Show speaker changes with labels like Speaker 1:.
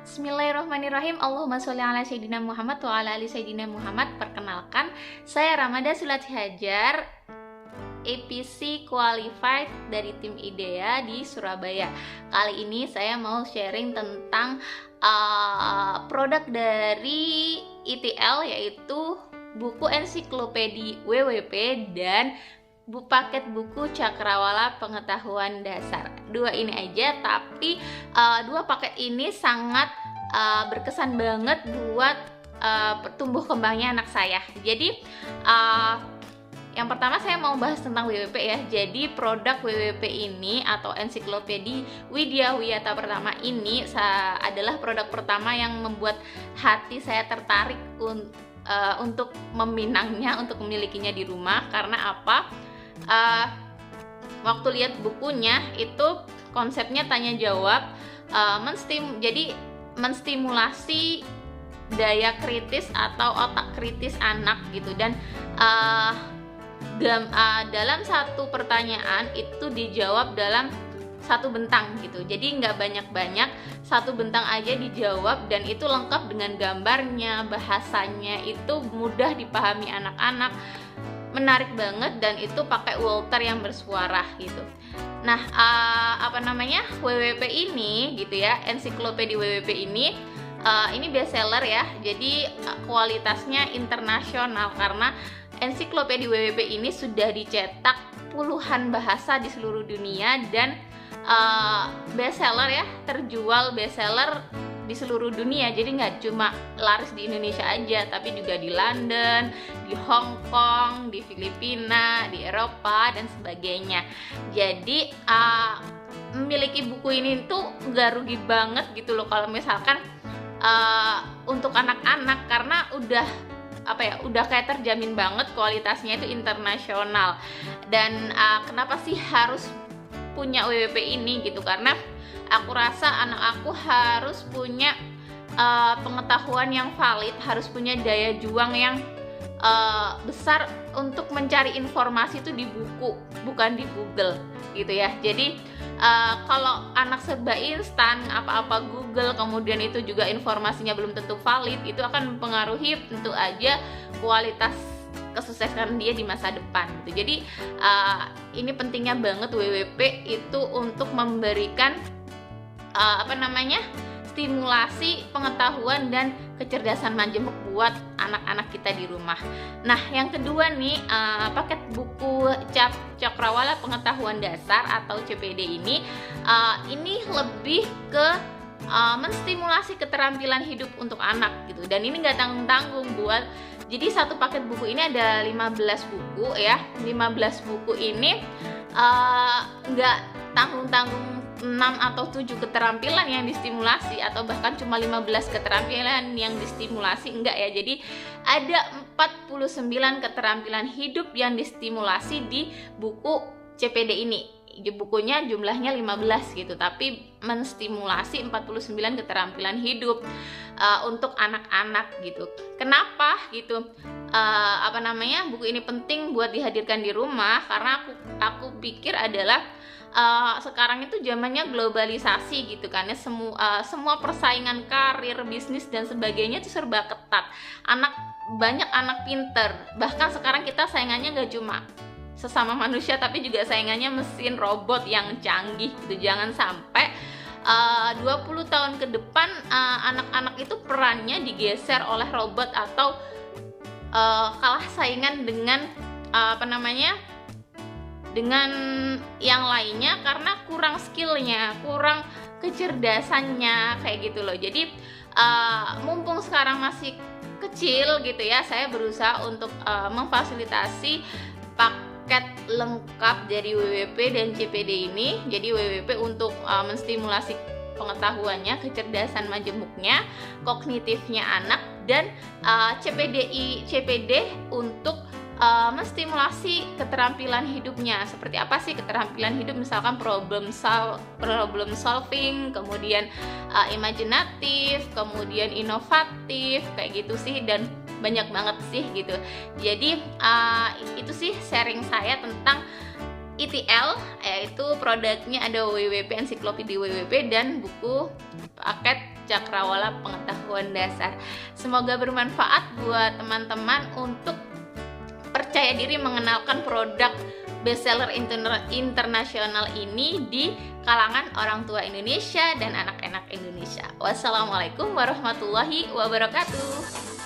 Speaker 1: Bismillahirrahmanirrahim. Allahumma sholli ala sayyidina Muhammad wa ala ali sayyidina Muhammad. Perkenalkan, saya Ramada Sulati Hajar, APC Qualified dari tim IDEA di Surabaya. Kali ini saya mau sharing tentang produk dari ITL, yaitu buku ensiklopedi WWP dan paket buku Cakrawala Pengetahuan Dasar. Dua ini aja, tapi dua paket ini sangat berkesan banget buat tumbuh kembangnya anak saya. Jadi yang pertama saya mau bahas tentang WWP ya. Jadi produk WWP ini atau ensiklopedi Widya Wiyata pertama ini adalah produk pertama yang membuat hati saya tertarik untuk meminangnya, untuk memilikinya di rumah. Karena apa? Waktu lihat bukunya itu konsepnya tanya jawab, jadi menstimulasi daya kritis atau otak kritis anak gitu. Dan dalam satu pertanyaan itu dijawab dalam satu bentang gitu. Jadi nggak banyak-banyak, satu bentang aja dijawab, dan itu lengkap dengan gambarnya, bahasanya itu mudah dipahami anak-anak, menarik banget, dan itu pakai Walter yang bersuara gitu. Nah, WWP ini gitu ya, ensiklopedi WWP ini bestseller ya. Jadi kualitasnya internasional karena ensiklopedi WWP ini sudah dicetak puluhan bahasa di seluruh dunia dan bestseller ya, terjual bestseller di seluruh dunia. Jadi nggak cuma laris di Indonesia aja, tapi juga di London, di Hong Kong, di Filipina, di Eropa dan sebagainya. Jadi memiliki buku ini tuh nggak rugi banget gitu loh kalau misalkan untuk anak-anak, karena udah kayak terjamin banget kualitasnya itu internasional. Dan kenapa sih harus punya WWP ini gitu? Karena aku rasa anak aku harus punya pengetahuan yang valid, harus punya daya juang yang besar untuk mencari informasi itu di buku, bukan di Google gitu ya. Jadi kalau anak serba instan, apa-apa Google, kemudian itu juga informasinya belum tentu valid, itu akan mempengaruhi tentu aja kualitas kesuksesan dia di masa depan gitu. Jadi ini pentingnya banget WWP itu untuk memberikan stimulasi pengetahuan dan kecerdasan majemuk buat anak-anak kita di rumah. Nah, yang kedua nih, paket buku Cakrawala Pengetahuan Dasar atau CPD ini lebih ke menstimulasi keterampilan hidup untuk anak gitu. Dan ini nggak tanggung-tanggung buat. Jadi satu paket buku ini ada 15 buku ya. 15 buku ini nggak tanggung-tanggung 6 atau 7 keterampilan yang distimulasi, atau bahkan cuma 15 keterampilan yang distimulasi, enggak ya. Jadi ada 49 keterampilan hidup yang distimulasi di buku CPD ini. Bukunya jumlahnya 15 gitu, tapi menstimulasi 49 keterampilan hidup untuk anak-anak gitu. Kenapa gitu? Buku ini penting buat dihadirkan di rumah karena aku pikir adalah sekarang itu zamannya globalisasi gitu kan ya, semua persaingan karir, bisnis dan sebagainya itu serba ketat. Banyak anak pinter, bahkan sekarang kita saingannya nggak cuma sesama manusia tapi juga saingannya mesin robot yang canggih gitu. Jangan sampai 20 tahun ke depan anak-anak itu perannya digeser oleh robot atau kalah saingan dengan dengan yang lainnya karena kurang skillnya, kurang kecerdasannya kayak gitu loh. Jadi mumpung sekarang masih kecil gitu ya, saya berusaha untuk memfasilitasi paket lengkap dari WWP dan CPD ini. Jadi WWP untuk menstimulasi pengetahuannya, kecerdasan majemuknya, kognitifnya anak, dan CPD untuk menstimulasi keterampilan hidupnya. Seperti apa sih keterampilan hidup? Misalkan problem solving, kemudian imajinatif, kemudian inovatif, kayak gitu sih, dan banyak banget sih gitu. Jadi itu sih sharing saya tentang ETL, yaitu produknya ada WWP, ensiklopedia WWP, dan buku paket Cakrawala Pengetahuan Dasar. Semoga bermanfaat buat teman-teman untuk percaya diri mengenalkan produk bestseller internasional ini di kalangan orang tua Indonesia dan anak-anak Indonesia. Wassalamualaikum warahmatullahi wabarakatuh.